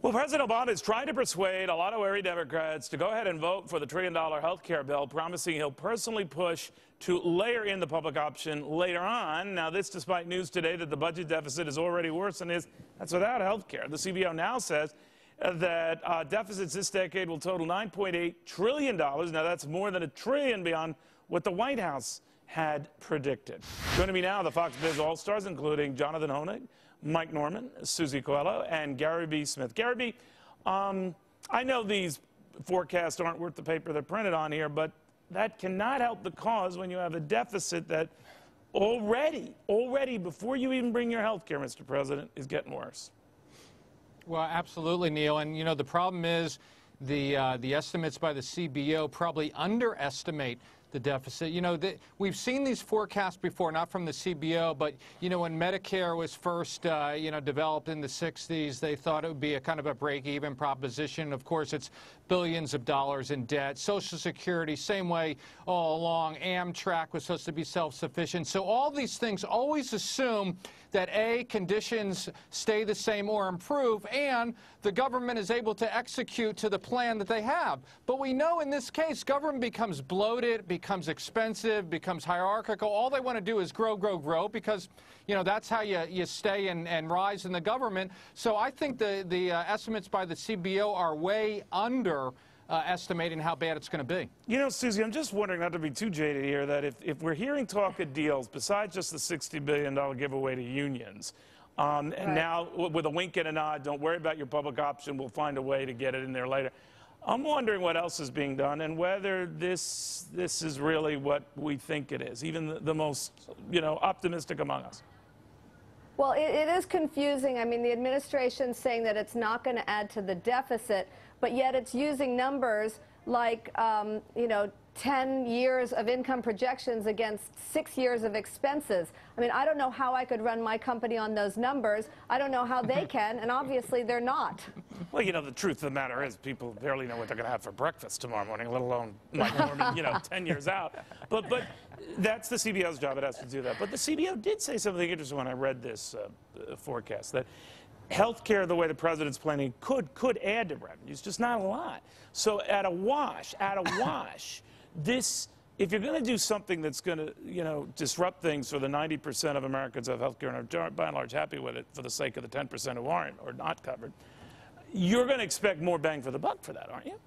Well, President Obama is trying to persuade a lot of wary Democrats to go ahead and vote for the $1 trillion health care bill, promising he'll personally push to layer in the public option later on. Now, this despite news today that the budget deficit is already worse than is. That's without health care. The CBO now says that deficits this decade will total $9.8 trillion. Now, that's more than $1 trillion beyond what the White House had predicted. Joining me now, the Fox Biz All-Stars, including Jonathan Hoenig, Mike Norman, Susie Coelho, and Gary B. Smith. Gary B., I know these forecasts aren't worth the paper they're printed on here, but that cannot help the cause when you have a deficit that already, before you even bring your health care, Mr. President, is getting worse. Well, absolutely, Neil. And, you know, the problem is the estimates by the CBO probably underestimate the deficit. You know, we've seen these forecasts before, not from the CBO, but, you know, when Medicare was first, developed in the 60s, they thought it would be a kind of a break-even proposition. Of course, it's billions of dollars in debt. Social Security, same way all along. Amtrak was supposed to be self-sufficient. So all these things always assume that, A, conditions stay the same or improve, and the government is able to execute to the plan that they have. But we know in this case, government becomes bloated, becomes expensive, becomes hierarchical. All they want to do is grow, grow, grow, because, you know, that's how you stay and rise in the government. So I think the estimates by the CBO are way under estimating how bad it's going to be. You know, Susie, I'm just wondering, not to be too jaded here, that if we're hearing talk of deals, besides just the $60 billion giveaway to unions, and now with a wink and a nod, don't worry about your public option, we'll find a way to get it in there later. I'm wondering what else is being done and whether this is really what we think it is, even the most, optimistic among us. Well, it is confusing. I mean, the administration's saying that it's not going to add to the deficit, but yet it's using numbers like, 10 years of income projections against 6 years of expenses. I mean, I don't know how I could run my company on those numbers. I don't know how they can, and obviously they're not. Well, you know, the truth of the matter is people barely know what they're going to have for breakfast tomorrow morning, let alone Mike Norman, 10 years out. But that's the CBO's job. It has to do that. But the CBO did say something interesting when I read this forecast, that health care, the way the president's planning, could add to revenues, just not a lot. So at a wash, if you're going to do something that's going to, disrupt things for the 90% of Americans who have health care and are by and large happy with it for the sake of the 10% who aren't or not covered, you're going to expect more bang for the buck for that, aren't you?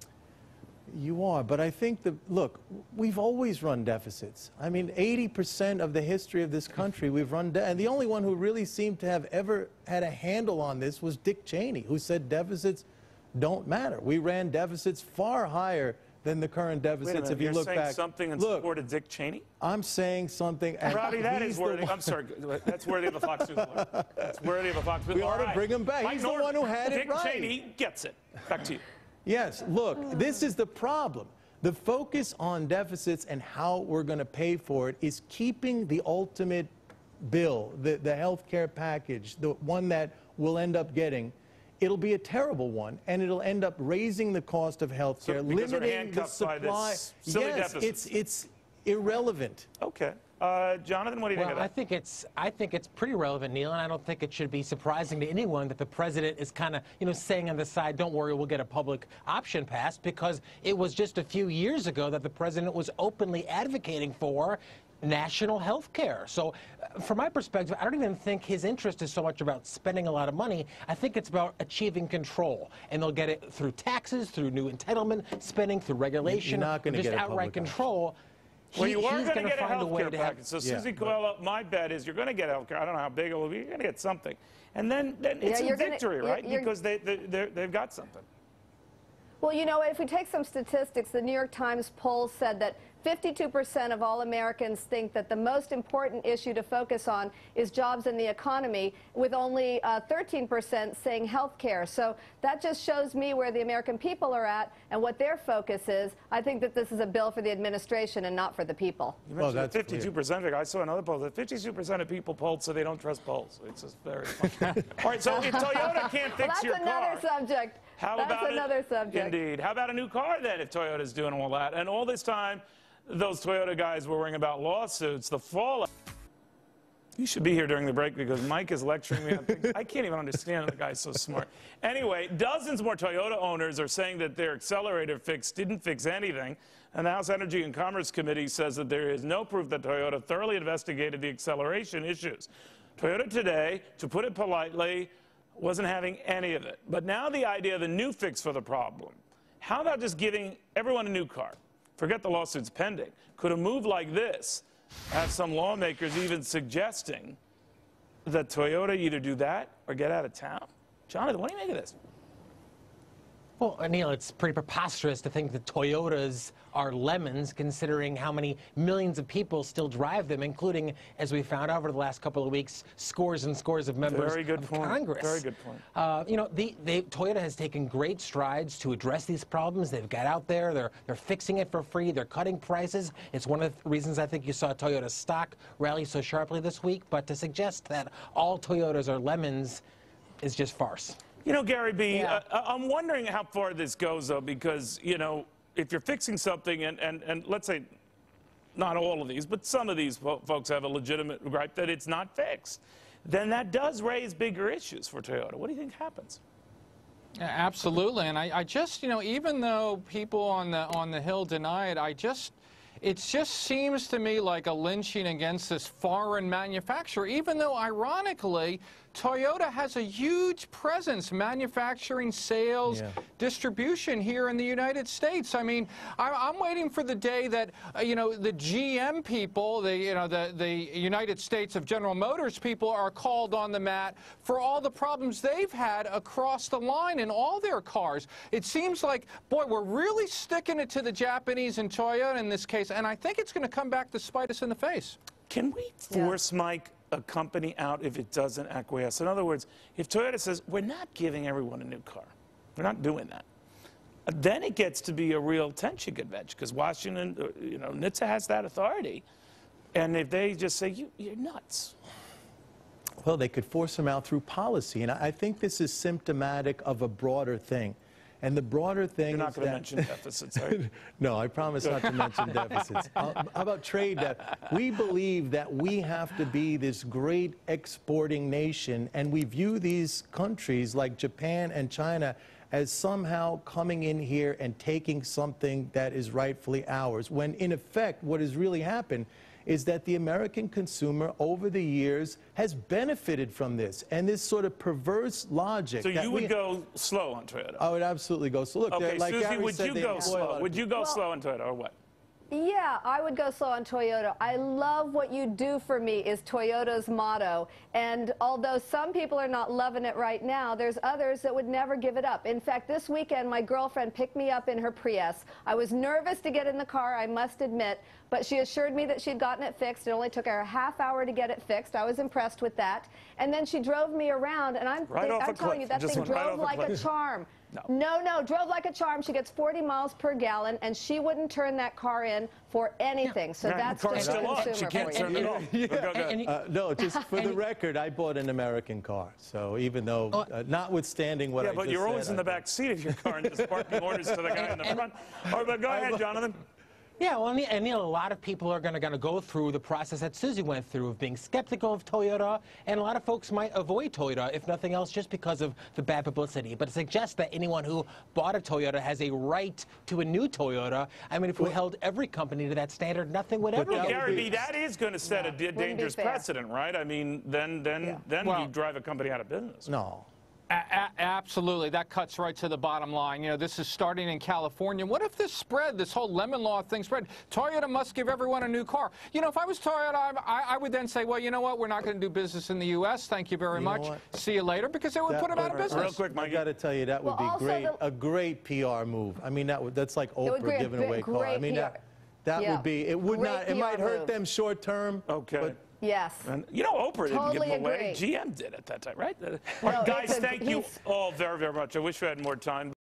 You are, but I think look, we've always run deficits. I mean, 80% of the history of this country we've run and the only one who really seemed to have ever had a handle on this was Dick Cheney, who said deficits don't matter. We ran deficits far higher than the current deficits. If you look back, you're saying something in support of Dick Cheney? I'm saying something. Robbie, that is worthy. I'm sorry. That's worthy of a Fox News alert. That's worthy of a Fox News alert. We ought to bring him back. He's the one who had it right. Dick Cheney gets it. Back to you. Yes. Look, this is the problem. The focus on deficits and how we're going to pay for it is keeping the ultimate bill, the health care package, the one that we'll end up getting. It'll be a terrible one, and it'll end up raising the cost of health care, limiting the supply. By this silly deficit. It's irrelevant. Okay. Jonathan, what do you think of that? I think it's pretty relevant, Neil, and I don't think it should be surprising to anyone that the president is kind of, saying on the side, don't worry, we'll get a public option passed, because it was just a few years ago that the president was openly advocating for national health care. So from my perspective, I don't even think his interest is so much about spending a lot of money. I think it's about achieving control. And they'll get it through taxes, through new entitlement spending, through regulation, just outright control. Well, you are going to get a health care package. So, Susie Coelho, my bet is you're going to get health care. I don't know how big it will be. You're going to get something. And then it's a victory, right? Because they've got something. Well, if we take some statistics, the New York Times poll said that 52% of all Americans think that the most important issue to focus on is jobs and the economy, with only 13% saying health care. So that just shows me where the American people are at and what their focus is. I think that this is a bill for the administration and not for the people. You mentioned the 52%. I saw another poll that 52% of people polled so they don't trust polls. It's just very funny. All right, so if Toyota can't fix your car... That's another subject. That's another subject. Indeed. How about a new car, then, if Toyota's doing all that? And all this time, those Toyota guys were worrying about lawsuits, the fallout. You should be here during the break because Mike is lecturing me on things I can't even understand. The guy's so smart. Anyway, dozens more Toyota owners are saying that their accelerator fix didn't fix anything. And the House Energy and Commerce Committee says that there is no proof that Toyota thoroughly investigated the acceleration issues. Toyota today, to put it politely, wasn't having any of it. But now the idea of a new fix for the problem. How about just giving everyone a new car? Forget the lawsuits pending. Could a move like this have some lawmakers even suggesting that Toyota either do that or get out of town? Jonathan, what do you make of this? Well, Neil, it's pretty preposterous to think that Toyotas are lemons, considering how many millions of people still drive them, including, as we found out over the last couple of weeks, scores and scores of members of Congress. Very good point. You know, Toyota has taken great strides to address these problems. They've got out there. They're fixing it for free. They're cutting prices. It's one of the reasons I think you saw Toyota stock rally so sharply this week. But to suggest that all Toyotas are lemons is just farce. You know, Gary B., I'm wondering how far this goes, though, because, you know, if you're fixing something, and let's say not all of these, but some of these folks have a legitimate gripe that it's not fixed, then that does raise bigger issues for Toyota. What do you think happens? Absolutely, and I just, you know, even though people on the Hill deny it, it just seems to me like a lynching against this foreign manufacturer, even though, ironically, Toyota has a huge presence, manufacturing, sales, distribution here in the United States. I mean, I'm waiting for the day that, you know, the GM people, the United States of General Motors people are called on the mat for all the problems they've had across the line in all their cars. It seems like, boy, we're really sticking it to the Japanese and Toyota in this case, and I think it's going to come back to spite us in the face. Can we force, Mike, a company out if it doesn't acquiesce? In other words, if Toyota says, we're not giving everyone a new car, we're not doing that, then it gets to be a real tension convention, because Washington, you know, NHTSA has that authority. And if they just say, you're nuts. Well, they could force them out through policy. And I think this is symptomatic of a broader thing. And the broader thing You're not going to mention deficits, are you? No, I promise not to mention deficits. How about trade debt? We believe that we have to be this great exporting nation, and we view these countries like Japan and China as somehow coming in here and taking something that is rightfully ours, when in effect what has really happened is that the American consumer over the years has benefited from this, and this sort of perverse logic. So you would go slow on Toyota? I would absolutely go slow. Look, okay, like Susie, Gary would said, you go slow? Would you go slow on Toyota, or what? Yeah, I would go slow on Toyota. I love what you do for me is Toyota's motto. And although some people are not loving it right now, there's others that would never give it up. In fact, this weekend, my girlfriend picked me up in her Prius. I was nervous to get in the car, I must admit, but she assured me that she'd gotten it fixed. It only took her a half hour to get it fixed. I was impressed with that. And then she drove me around, and I'm telling you, that thing drove like a charm. No, drove like a charm. She gets 40 miles per gallon, and she wouldn't turn that car in for anything. So that's the car's just still on. She can't turn it off. No, just for the record, I bought an American car. So even though, notwithstanding what I just said. Yeah, but you're always in the back seat of your car and just barking orders to the guy in the front. All right, but go ahead, Jonathan. Yeah, well, and Neil, a lot of people are going to go through the process that Susie went through of being skeptical of Toyota, and a lot of folks might avoid Toyota, if nothing else, just because of the bad publicity. But to suggest that anyone who bought a Toyota has a right to a new Toyota, I mean, if we held every company to that standard, nothing would ever get. Gary B., that is going to set a dangerous precedent, right? I mean, then you drive a company out of business. No. Absolutely. That cuts right to the bottom line. You know, this is starting in California. What if this spread, this whole lemon law thing spread? Toyota must give everyone a new car. You know, if I was Toyota, I would then say, well, you know what? We're not going to do business in the U.S. Thank you very much. See you later, because it would put them out of business. Real quick, Mike. I got to tell you, that would be great, a great PR move. I mean, that's like Oprah giving away cars. I mean, that would be, it would not, it might hurt them short term. Okay. But yes. And, you know, Oprah didn't give them away. GM did at that time, right? Guys, thank you all very, very much. I wish we had more time.